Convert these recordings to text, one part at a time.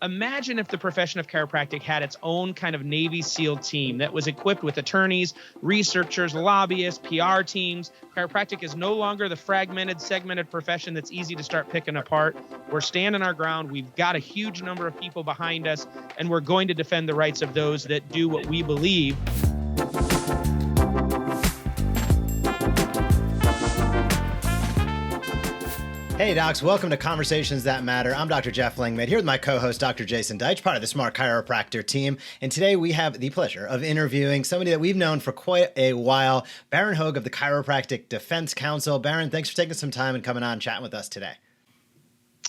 Imagine if the profession of chiropractic had its own kind of Navy SEAL team that was equipped with attorneys, researchers, lobbyists, PR teams. Chiropractic is no longer the fragmented, segmented profession that's easy to start picking apart. We're standing our ground. We've got a huge number of people behind us, and we're going to defend the rights of those that do what we believe. Hey docs, welcome to Conversations That Matter. I'm Dr. Jeff Langmaid here with my co-host Dr. Jason Deitch, part of the Smart Chiropractor team. And today we have the pleasure of interviewing somebody that we've known for quite a while, Bharon Hoag of the Chiropractic Defense Council. Bharon, thanks for taking some time and coming on and chatting with us today.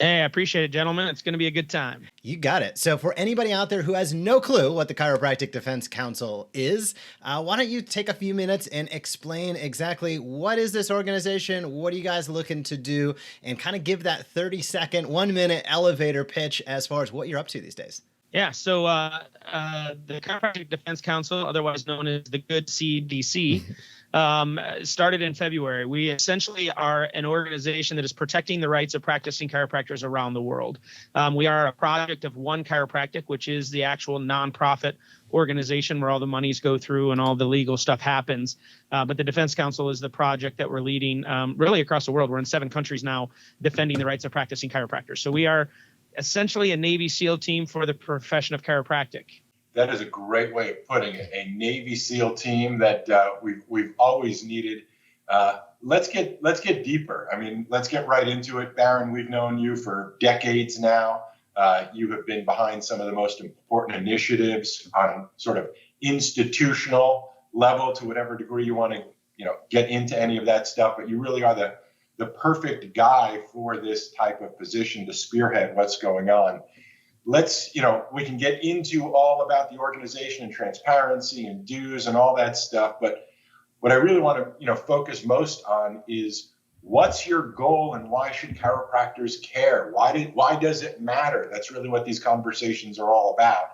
Hey, I appreciate it, gentlemen. It's going to be a good time. You got it. So for anybody out there who has no clue what the Chiropractic Defense Council is, why don't you take a few minutes and explain exactly what is this organization, what are you guys looking to do, and kind of give that 30-second, 1-minute elevator pitch as far as what you're up to these days. Yeah, so the Chiropractic Defense Council, otherwise known as the Good CDC, started in February. We essentially are an organization that is protecting the rights of practicing chiropractors around the world. We are a project of One Chiropractic, which is the actual nonprofit organization where all the monies go through and all the legal stuff happens. But the Defense Council is the project that we're leading really across the world. We're in 7 countries now defending the rights of practicing chiropractors. So we are essentially a Navy SEAL team for the profession of chiropractic. That is a great way of putting it. A Navy SEAL team that we've always needed. Let's get deeper. I mean, let's get right into it. Bharon, we've known you for decades now. You have been behind some of the most important initiatives on sort of institutional level to whatever degree you want to, get into any of that stuff. But you really are the perfect guy for this type of position to spearhead what's going on. We can get into all about the organization and transparency and dues and all that stuff. But what I really want to, focus most on is what's your goal and why should chiropractors care? Why does it matter? That's really what these conversations are all about.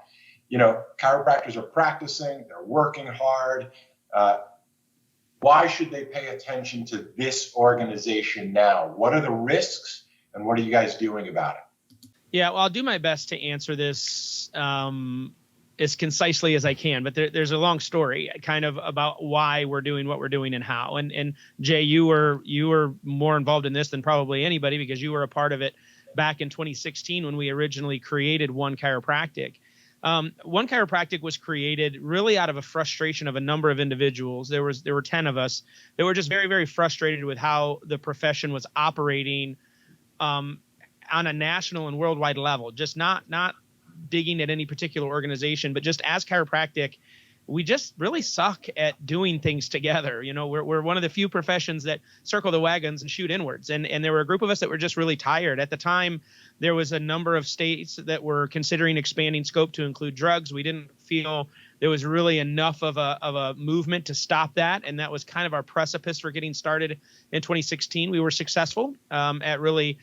Chiropractors are practicing, they're working hard. Why should they pay attention to this organization now? What are the risks and what are you guys doing about it? Yeah, well, I'll do my best to answer this as concisely as I can, but there's a long story kind of about why we're doing what we're doing and how. And Jay, you were more involved in this than probably anybody because you were a part of it back in 2016 when we originally created One Chiropractic. One Chiropractic was created really out of a frustration of a number of individuals. There were 10 of us that were just very, very frustrated with how the profession was operating on a national and worldwide level, just not digging at any particular organization, but just as chiropractic, we just really suck at doing things together. We're one of the few professions that circle the wagons and shoot inwards. And there were a group of us that were just really tired. At the time, there was a number of states that were considering expanding scope to include drugs. We didn't feel there was really enough of a movement to stop that. And that was kind of our precipice for getting started in 2016. We were successful at really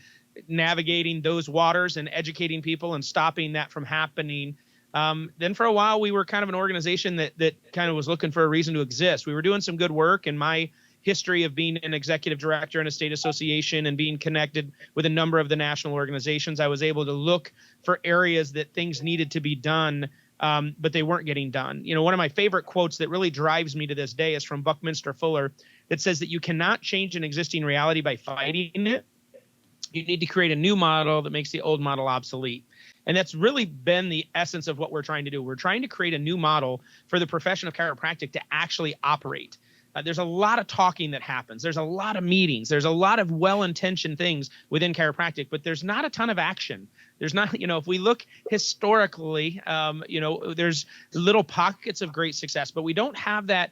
navigating those waters and educating people and stopping that from happening. Then for a while, we were kind of an organization that kind of was looking for a reason to exist. We were doing some good work, and my history of being an executive director in a state association and being connected with a number of the national organizations, I was able to look for areas that things needed to be done, but they weren't getting done. One of my favorite quotes that really drives me to this day is from Buckminster Fuller that says that you cannot change an existing reality by fighting it. You need to create a new model that makes the old model obsolete. And that's really been the essence of what we're trying to do. We're trying to create a new model for the profession of chiropractic to actually operate. There's a lot of talking that happens. There's a lot of meetings. There's a lot of well-intentioned things within chiropractic, but there's not a ton of action. There's not, if we look historically, there's little pockets of great success, but we don't have that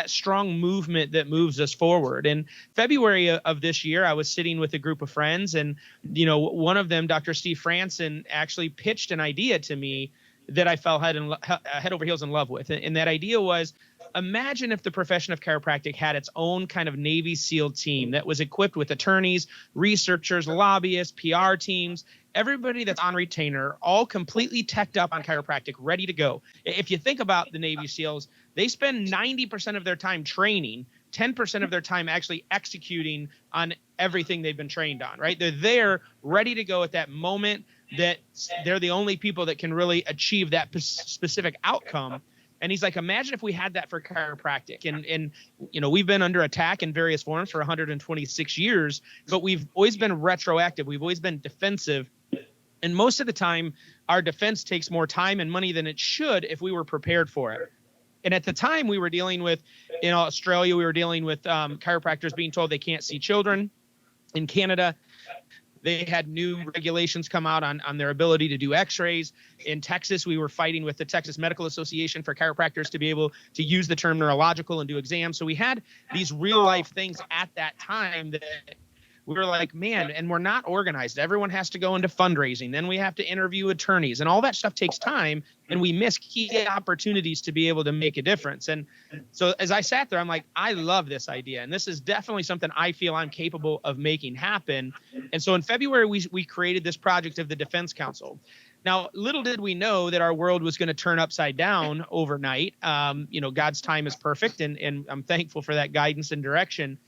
strong movement that moves us forward. In February of this year, I was sitting with a group of friends and, one of them, Dr. Steve Franson, actually pitched an idea to me that I fell head over heels in love with. And that idea was, imagine if the profession of chiropractic had its own kind of Navy SEAL team that was equipped with attorneys, researchers, lobbyists, PR teams, everybody that's on retainer, all completely teched up on chiropractic, ready to go. If you think about the Navy SEALs, they spend 90% of their time training, 10% of their time actually executing on everything they've been trained on, right? They're there ready to go at that moment. that they're the only people that can really achieve that specific outcome. And he's like, imagine if we had that for chiropractic. And we've been under attack in various forms for 126 years, but we've always been retroactive. We've always been defensive. And most of the time, our defense takes more time and money than it should if we were prepared for it. And at the time, we were dealing with, in Australia, we were dealing with chiropractors being told they can't see children. In Canada, they had new regulations come out on their ability to do x-rays. In Texas, we were fighting with the Texas Medical Association for chiropractors to be able to use the term neurological and do exams. So we had these real life things at that time that we were like, man, and we're not organized. Everyone has to go into fundraising. Then we have to interview attorneys, and all that stuff takes time, and we miss key opportunities to be able to make a difference. And so as I sat there, I'm like, I love this idea. And this is definitely something I feel I'm capable of making happen. And so in February, we created this project of the Defense Council. Now, little did we know that our world was going to turn upside down overnight. God's time is perfect, and I'm thankful for that guidance and direction.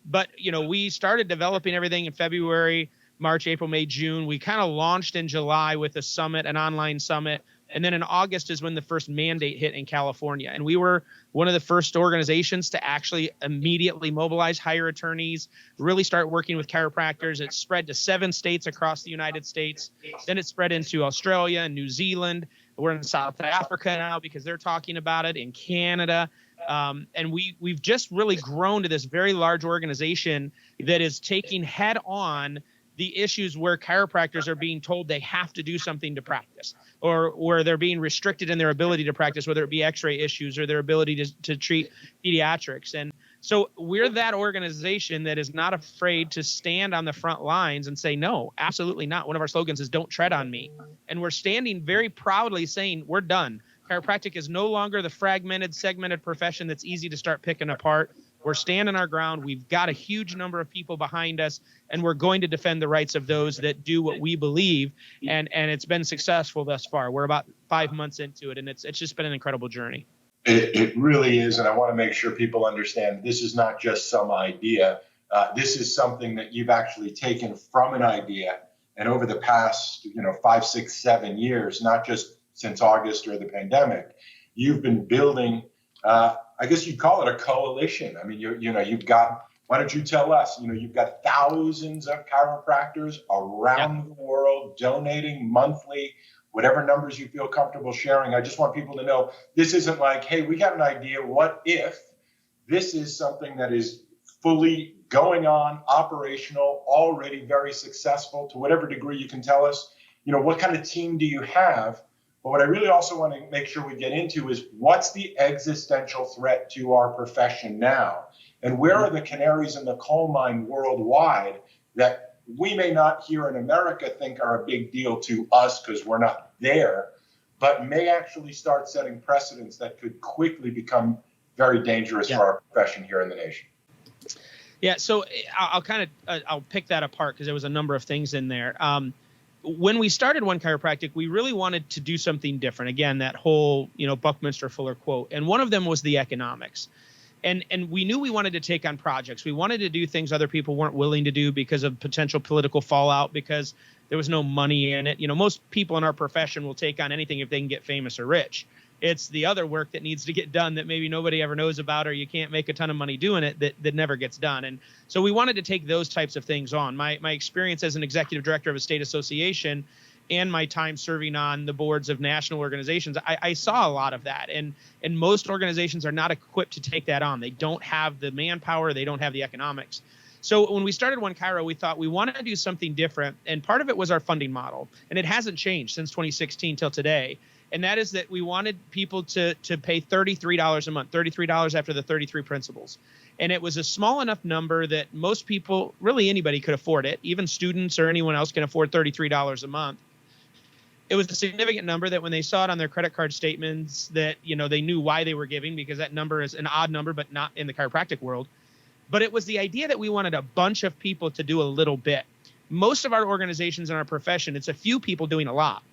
But, we started developing everything in February, March, April, May, June. We kind of launched in July with a summit, an online summit. And then in August is when the first mandate hit in California. And we were one of the first organizations to actually immediately mobilize, hire attorneys, really start working with chiropractors. It spread to 7 states across the United States. Then it spread into Australia and New Zealand. We're in South Africa now because they're talking about it, in Canada. And we've just really grown to this very large organization that is taking head on the issues where chiropractors are being told they have to do something to practice, or where they're being restricted in their ability to practice, whether it be x-ray issues or their ability to treat pediatrics. And so we're that organization that is not afraid to stand on the front lines and say, no, absolutely not. One of our slogans is "Don't tread on me." And we're standing very proudly saying we're done. Chiropractic is no longer the fragmented, segmented profession that's easy to start picking apart. We're standing our ground. We've got a huge number of people behind us, and we're going to defend the rights of those that do what we believe. And it's been successful thus far. We're about 5 months into it, and it's just been an incredible journey. It really is. And I want to make sure people understand this is not just some idea. This is something that you've actually taken from an idea. And over the past, 5, 6, 7 years, not just since August or the pandemic, you've been building, I guess you'd call it a coalition. I mean, you've got, why don't you tell us, you've got thousands of chiropractors around the world donating monthly, whatever numbers you feel comfortable sharing. I just want people to know this isn't like, hey, we got an idea, what if? This is something that is fully going on, operational, already very successful to whatever degree you can tell us, what kind of team do you have? But what I really also want to make sure we get into is what's the existential threat to our profession now? And where are the canaries in the coal mine worldwide that we may not here in America think are a big deal to us because we're not there, but may actually start setting precedents that could quickly become very dangerous for our profession here in the nation? Yeah, so I'll pick that apart because there was a number of things in there. When we started One Chiropractic, we really wanted to do something different. Again, that whole, Buckminster Fuller quote. And one of them was the economics. And we knew we wanted to take on projects. We wanted to do things other people weren't willing to do because of potential political fallout, because there was no money in it. Most people in our profession will take on anything if they can get famous or rich. It's the other work that needs to get done that maybe nobody ever knows about, or you can't make a ton of money doing it that never gets done. And so we wanted to take those types of things on. My experience as an executive director of a state association and my time serving on the boards of national organizations, I saw a lot of that. And most organizations are not equipped to take that on. They don't have the manpower. They don't have the economics. So when we started One Chiro, we thought we wanted to do something different. And part of it was our funding model. And it hasn't changed since 2016 till today. And that is that we wanted people to pay $33 a month, $33 after the 33 principles. And it was a small enough number that most people, really anybody, could afford it. Even students or anyone else can afford $33 a month. It was a significant number that when they saw it on their credit card statements that, they knew why they were giving, because that number is an odd number, but not in the chiropractic world. But it was the idea that we wanted a bunch of people to do a little bit. Most of our organizations in our profession, it's a few people doing a lot,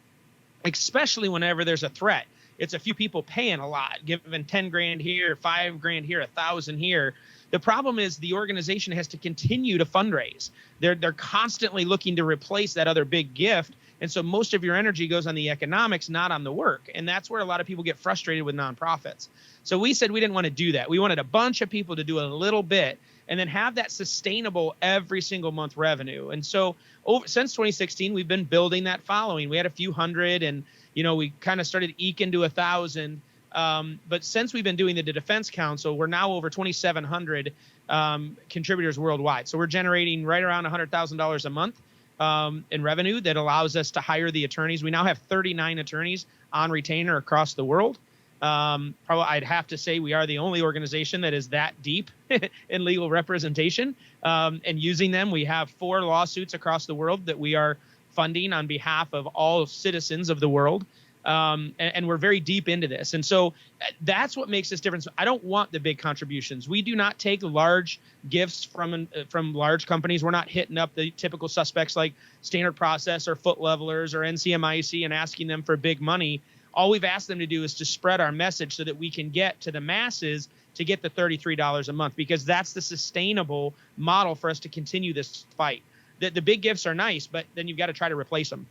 especially whenever there's a threat. It's a few people paying a lot, giving 10 grand here, 5 grand here, 1,000 here. The problem is the organization has to continue to fundraise. They're constantly looking to replace that other big gift. And so most of your energy goes on the economics, not on the work. And that's where a lot of people get frustrated with nonprofits. So we said we didn't want to do that. We wanted a bunch of people to do a little bit and then have that sustainable every single month revenue. And so since 2016, we've been building that following. We had a few hundred, and we kind of started eking to 1,000. But since we've been doing the Defense Council, we're now over 2,700 contributors worldwide. So we're generating right around $100,000 a month in revenue that allows us to hire the attorneys. We now have 39 attorneys on retainer across the world. Probably I'd have to say we are the only organization that is that deep in legal representation, and using them. We have 4 lawsuits across the world that we are funding on behalf of all citizens of the world. And we're very deep into this. And so that's what makes this difference. I don't want the big contributions. We do not take large gifts from large companies. We're not hitting up the typical suspects like Standard Process or Foot Levelers or NCMIC and asking them for big money. All we've asked them to do is to spread our message so that we can get to the masses to get the $33 a month, because that's the sustainable model for us to continue this fight. The big gifts are nice, but then you've got to try to replace them.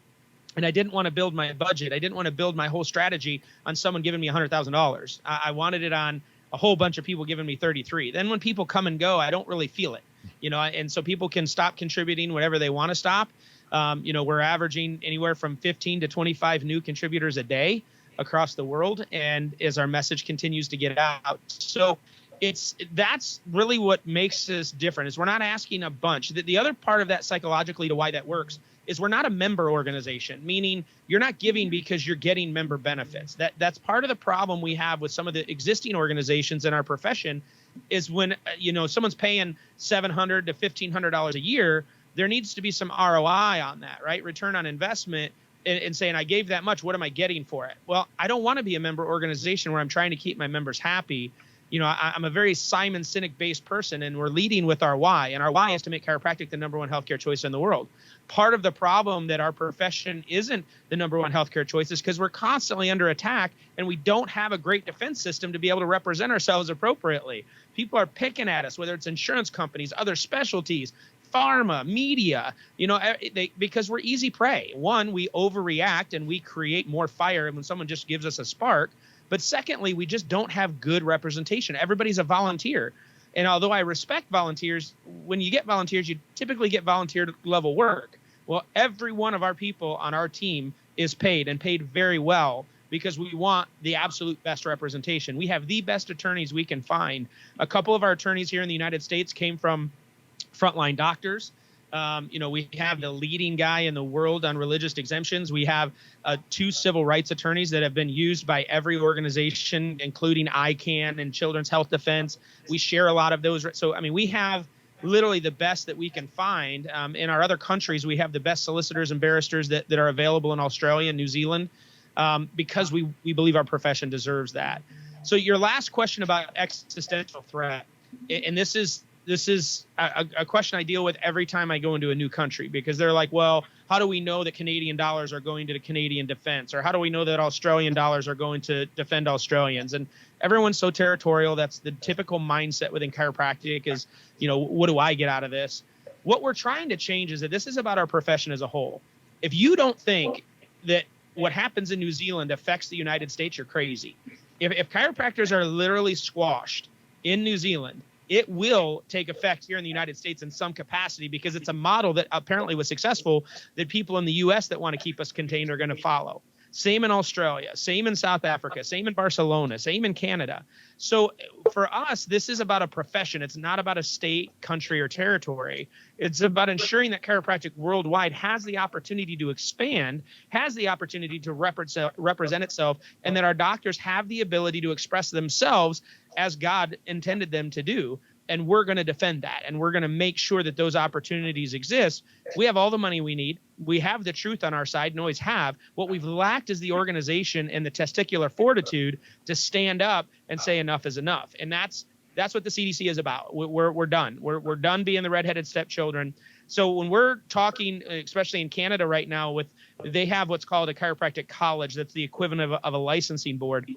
And I didn't want to build my budget. I didn't want to build my whole strategy on someone giving me $100,000. I wanted it on a whole bunch of people giving me 33. Then when people come and go, I don't really feel it, and so people can stop contributing whenever they want to stop. We're averaging anywhere from 15 to 25 new contributors a day across the world. And as our message continues to get out. So that's really what makes us different, is we're not asking a bunch. The other part of that psychologically to why that works is we're not a member organization, meaning you're not giving because you're getting member benefits. That's part of the problem we have with some of the existing organizations in our profession, is when someone's paying $700 to $1,500 a year, there needs to be some ROI on that, right? Return on investment, and saying, I gave that much, what am I getting for it? Well, I don't want to be a member organization where I'm trying to keep my members happy. I'm a very Simon Sinek-based person, and we're leading with our why. And our why is to make chiropractic the #1 healthcare choice in the world. Part of the problem that our profession isn't the #1 healthcare choice is because we're constantly under attack, and we don't have a great defense system to be able to represent ourselves appropriately. People are picking at us, whether it's insurance companies, other specialties, pharma, media, because we're easy prey. One, we overreact and we create more fire when someone just gives us a spark. But secondly, we just don't have good representation. Everybody's a volunteer. And although I respect volunteers, when you get volunteers, you typically get volunteer level work. Well, every one of our people on our team is paid, and paid very well, because we want the absolute best representation. We have the best attorneys we can find. A couple of our attorneys here in the United States came from frontline doctors. We have the leading guy in the world on religious exemptions. We have 2 civil rights attorneys that have been used by every organization, including ICANN and Children's Health Defense. We share a lot of those. So, we have literally the best that we can find. In our other countries, we have the best solicitors and barristers that are available in Australia and New Zealand, because we believe our profession deserves that. So your last question about existential threat, and this is a question I deal with every time I go into a new country, because they're like, well, how do we know that Canadian dollars are going to the Canadian defense? Or how do we know that Australian dollars are going to defend Australians? And everyone's so territorial. That's the typical mindset within chiropractic is, what do I get out of this? What we're trying to change is that this is about our profession as a whole. If you don't think that what happens in New Zealand affects the United States, you're crazy. If chiropractors are literally squashed in New Zealand, it will take effect here in the United States in some capacity, because it's a model that apparently was successful that people in the U.S. that want to keep us contained are going to follow. Same in Australia, same in South Africa, same in Barcelona, same in Canada. So for us, this is about a profession. It's not about a state, country, or territory. It's about ensuring that chiropractic worldwide has the opportunity to expand, has the opportunity to represent itself, and that our doctors have the ability to express themselves as God intended them to do. And we're going to defend that, and we're going to make sure that those opportunities exist. We have all the money we need. We have the truth on our side and always have. What we've lacked is the organization and the testicular fortitude to stand up and say enough is enough. And that's what the CDC is about. We're done. We're done being the redheaded stepchildren. So when we're talking, especially in Canada right now, they have what's called a chiropractic college. That's the equivalent of a licensing board.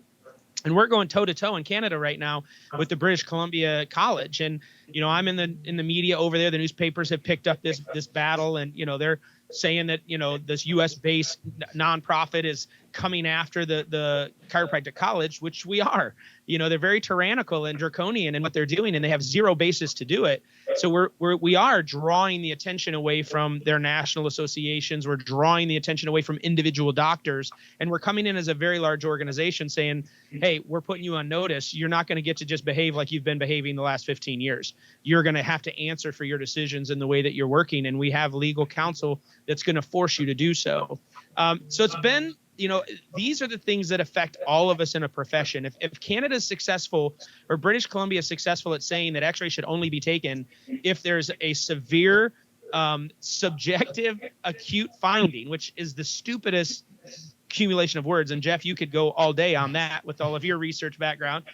And we're going toe to toe in Canada right now with the British Columbia College. And, I'm in the media over there. The newspapers have picked up this battle, and, they're saying that, this US based nonprofit is coming after the chiropractic college, which we are. They're very tyrannical and draconian in what they're doing, and they have zero basis to do it. So we are drawing the attention away from their national associations. We're drawing the attention away from individual doctors, and we're coming in as a very large organization saying, hey, we're putting you on notice. You're not going to get to just behave like you've been behaving the last 15 years. You're going to have to answer for your decisions in the way that you're working, and we have legal counsel that's going to force you to do so. So it's been, these are the things that affect all of us in a profession. If Canada is successful, or British Columbia is successful at saying that x-rays should only be taken if there's a severe subjective acute finding, which is the stupidest accumulation of words. And Jeff, you could go all day on that with all of your research background.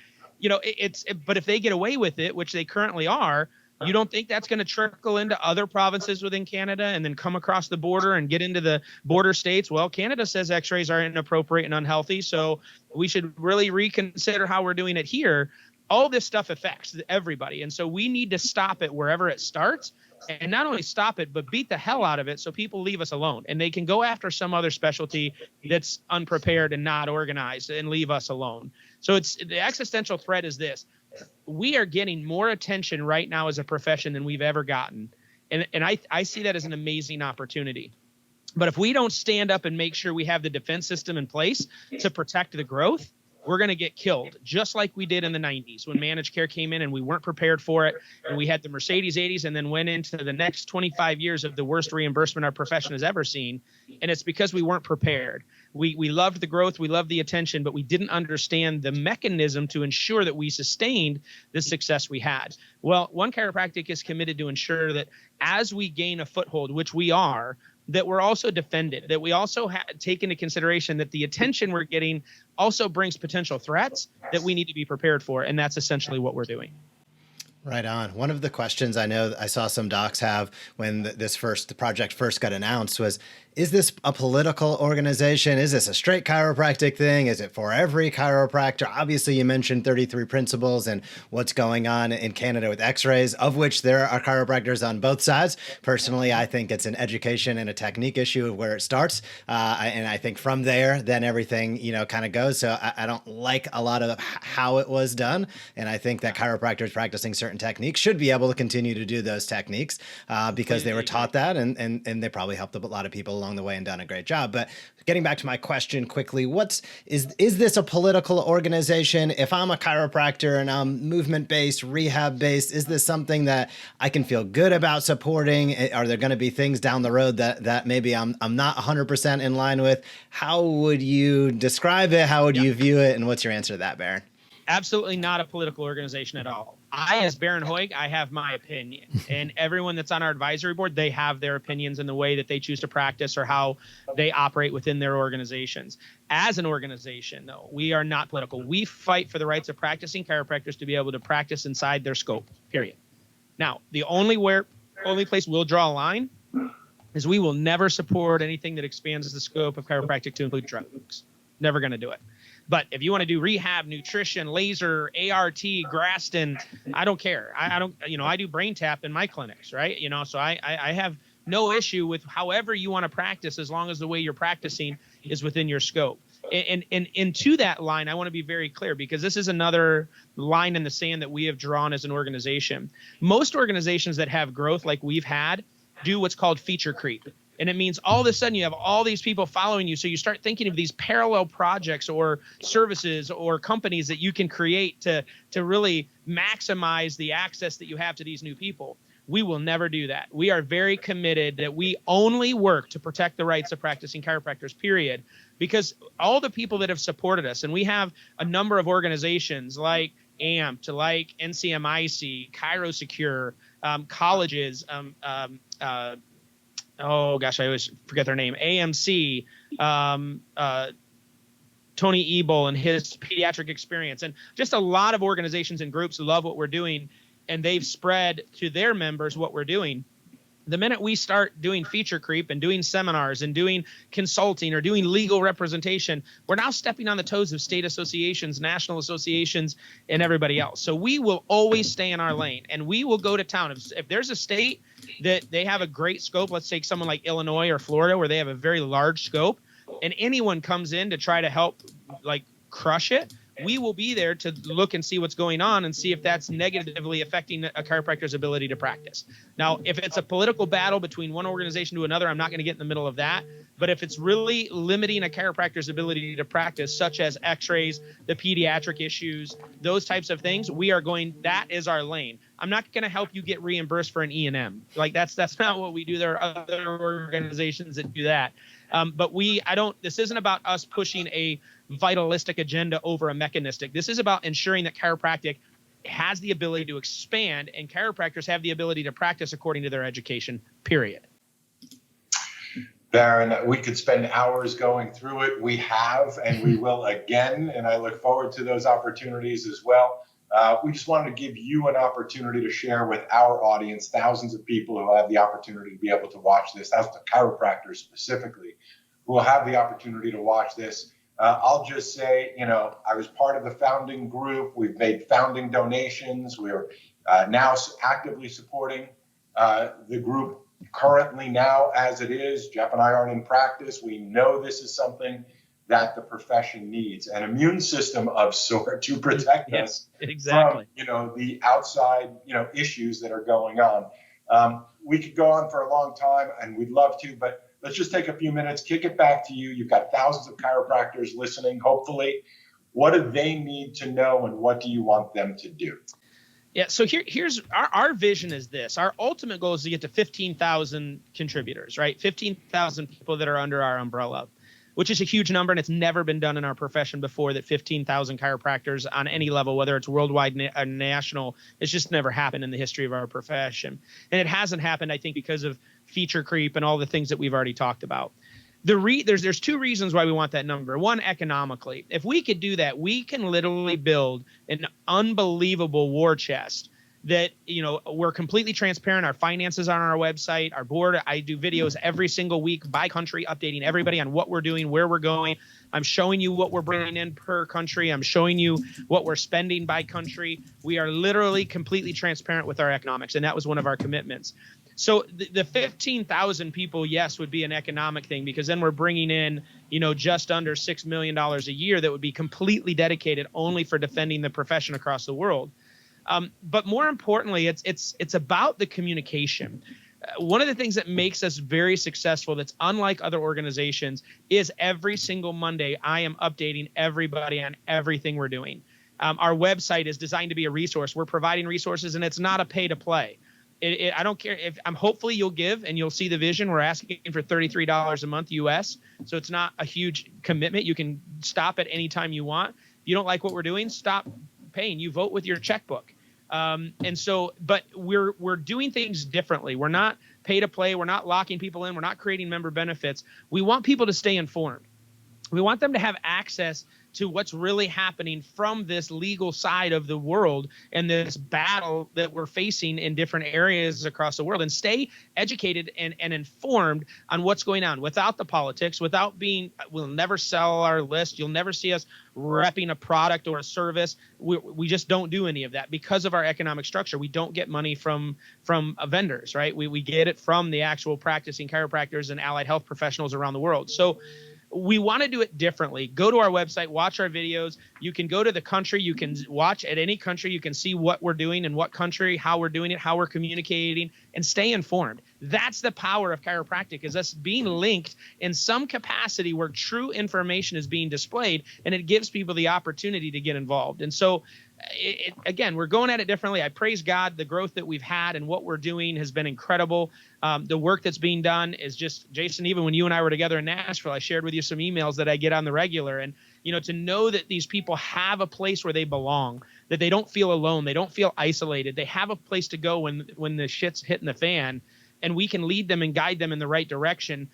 But if they get away with it, which they currently are, you don't think that's going to trickle into other provinces within Canada and then come across the border and get into the border states? Well, Canada says x-rays are inappropriate and unhealthy, so we should really reconsider how we're doing it here. All this stuff affects everybody. And so we need to stop it wherever it starts, and not only stop it, but beat the hell out of it so people leave us alone and they can go after some other specialty that's unprepared and not organized and leave us alone. So the existential threat is this. We are getting more attention right now as a profession than we've ever gotten. And I see that as an amazing opportunity. But if we don't stand up and make sure we have the defense system in place to protect the growth, we're going to get killed, just like we did in the 90s when managed care came in and we weren't prepared for it. And we had the Mercedes 80s and then went into the next 25 years of the worst reimbursement our profession has ever seen. And it's because we weren't prepared. We loved the growth, we loved the attention, but we didn't understand the mechanism to ensure that we sustained the success we had. Well, One Chiropractic is committed to ensure that as we gain a foothold, which we are, that we're also defended, that we also take into consideration that the attention we're getting also brings potential threats that we need to be prepared for. And that's essentially what we're doing. Right on. One of the questions I know I saw some docs have when the project first got announced was, is this a political organization? Is this a straight chiropractic thing? Is it for every chiropractor? Obviously, you mentioned 33 principles and what's going on in Canada with x-rays, of which there are chiropractors on both sides. Personally, I think it's an education and a technique issue of where it starts. And I think from there, then everything, kind of goes. So I don't like a lot of how it was done. And I think that chiropractors practicing certain techniques should be able to continue to do those techniques because they were taught that and they probably helped a lot of people along the way and done a great job. But getting back to my question quickly, is this a political organization? If I'm a chiropractor and I'm movement-based, rehab-based, is this something that I can feel good about supporting? Are there going to be things down the road that maybe I'm not 100% in line with? How would you describe it? How would you view it? And what's your answer to that, Bharon? Absolutely not a political organization at all. As Bharon Hoag, I have my opinion, and everyone that's on our advisory board, they have their opinions in the way that they choose to practice or how they operate within their organizations. As an organization, though, we are not political. We fight for the rights of practicing chiropractors to be able to practice inside their scope, period. Now, the only place we'll draw a line is we will never support anything that expands the scope of chiropractic to include drugs. Never going to do it. But if you want to do rehab, nutrition, laser, ART, Graston, I don't care. I do brain tap in my clinics, right? So I have no issue with however you want to practice as long as the way you're practicing is within your scope. And to that line, I want to be very clear because this is another line in the sand that we have drawn as an organization. Most organizations that have growth like we've had do what's called feature creep. And it means all of a sudden you have all these people following you. So you start thinking of these parallel projects or services or companies that you can create to really maximize the access that you have to these new people. We will never do that. We are very committed that we only work to protect the rights of practicing chiropractors, period. Because all the people that have supported us, and we have a number of organizations like AMP, like NCMIC, ChiroSecure, colleges, oh gosh, I always forget their name. AMC, Tony Ebel and his pediatric experience, and just a lot of organizations and groups love what we're doing, and they've spread to their members what we're doing. The minute we start doing feature creep and doing seminars and doing consulting or doing legal representation, we're now stepping on the toes of state associations, national associations, and everybody else. So we will always stay in our lane, and we will go to town. If there's a state that they have a great scope, let's take someone like Illinois or Florida, where they have a very large scope, and anyone comes in to try to help like crush it, we will be there to look and see what's going on and see if that's negatively affecting a chiropractor's ability to practice. Now, if it's a political battle between one organization to another, I'm not going to get in the middle of that. But if it's really limiting a chiropractor's ability to practice, such as x-rays, the pediatric issues, those types of things, that is our lane. I'm not going to help you get reimbursed for an E&M. Like that's not what we do. There are other organizations that do that. But this isn't about us pushing a vitalistic agenda over a mechanistic. This is about ensuring that chiropractic has the ability to expand and chiropractors have the ability to practice according to their education, period. Bharon, we could spend hours going through it. We have, and we will again, and I look forward to those opportunities as well. We just wanted to give you an opportunity to share with our audience, thousands of people who have the opportunity to be able to watch this, thousands of chiropractors specifically, who will have the opportunity to watch this. I'll just say, I was part of the founding group. We've made founding donations. We're now actively supporting the group currently now as it is. Jeff and I aren't in practice. We know this is something that the profession needs, an immune system of sort to protect us exactly from, the outside, issues that are going on. We could go on for a long time, and we'd love to, but let's just take a few minutes, kick it back to you. You've got thousands of chiropractors listening, hopefully. What do they need to know, and what do you want them to do? Yeah, so here's our vision is this. Our ultimate goal is to get to 15,000 contributors, right? 15,000 people that are under our umbrella, which is a huge number, and it's never been done in our profession before, that 15,000 chiropractors on any level, whether it's worldwide or national, it's just never happened in the history of our profession. And it hasn't happened, I think, because of feature creep and all the things that we've already talked about. There's two reasons why we want that number. One, economically. If we could do that, we can literally build an unbelievable war chest that, we're completely transparent. Our finances are on our website, our board. I do videos every single week by country, updating everybody on what we're doing, where we're going. I'm showing you what we're bringing in per country. I'm showing you what we're spending by country. We are literally completely transparent with our economics, and that was one of our commitments. So the 15,000 people, yes, would be an economic thing, because then we're bringing in, just under $6 million a year that would be completely dedicated only for defending the profession across the world. But more importantly, it's about the communication. One of the things that makes us very successful, that's unlike other organizations, is every single Monday I am updating everybody on everything we're doing. Our website is designed to be a resource. We're providing resources, and it's not a pay to play. I don't care if hopefully you'll give and you'll see the vision. We're asking for $33 a month US. So it's not a huge commitment. You can stop at any time you want. If you don't like what we're doing, stop paying. You vote with your checkbook. But we're doing things differently. We're not pay to play. We're not locking people in. We're not creating member benefits. We want people to stay informed. We want them to have access to what's really happening from this legal side of the world and this battle that we're facing in different areas across the world, and stay educated and informed on what's going on without the politics, we'll never sell our list. You'll never see us repping a product or a service. We just don't do any of that because of our economic structure. We don't get money from vendors, right? We get it from the actual practicing chiropractors and allied health professionals around the world. So we want to do it differently. Go to our website, watch our videos. You can go to the country. You can watch at any country. You can see what we're doing in what country, how we're doing it, how we're communicating, and stay informed. That's the power of chiropractic, is us being linked in some capacity where true information is being displayed, and it gives people the opportunity to get involved. And so, again, we're going at it differently. I praise God. The growth that we've had and what we're doing has been incredible. The work that's being done is just, Jason, even when you and I were together in Nashville, I shared with you some emails that I get on the regular. And, to know that these people have a place where they belong, that they don't feel alone, they don't feel isolated, they have a place to go when the shit's hitting the fan, and we can lead them and guide them in the right direction.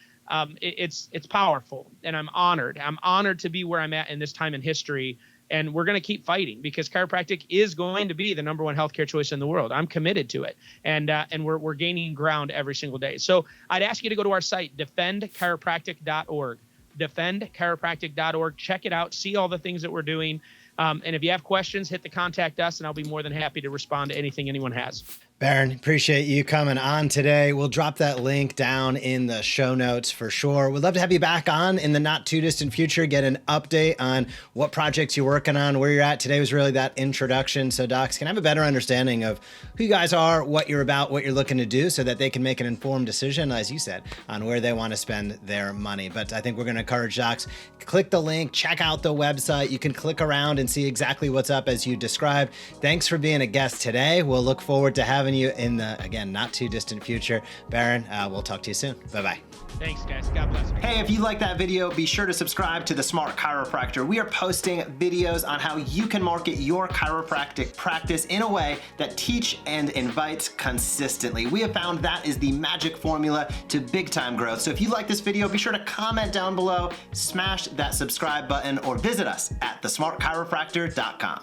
It's powerful, and I'm honored. I'm honored to be where I'm at in this time in history. And we're going to keep fighting because chiropractic is going to be the number one healthcare choice in the world. I'm committed to it. And we're gaining ground every single day. So I'd ask you to go to our site, defendchiropractic.org. defendchiropractic.org. Check it out. See all the things that we're doing. And if you have questions, hit the contact us, and I'll be more than happy to respond to anything anyone has. Bharon, appreciate you coming on today. We'll drop that link down in the show notes for sure. We'd love to have you back on in the not too distant future, get an update on what projects you're working on, where you're at. Today was really that introduction, so docs can have a better understanding of who you guys are, what you're about, what you're looking to do, so that they can make an informed decision, as you said, on where they want to spend their money. But I think we're going to encourage docs, click the link, check out the website. You can click around and see exactly what's up as you described. Thanks for being a guest today. We'll look forward to having you in the, again, not too distant future. Bharon, we'll talk to you soon. Bye-bye. Thanks, guys. God bless. Hey, if you like that video, be sure to subscribe to The Smart Chiropractor. We are posting videos on how you can market your chiropractic practice in a way that teach and invites consistently. We have found that is the magic formula to big time growth. So if you like this video, be sure to comment down below, smash that subscribe button, or visit us at thesmartchiropractor.com.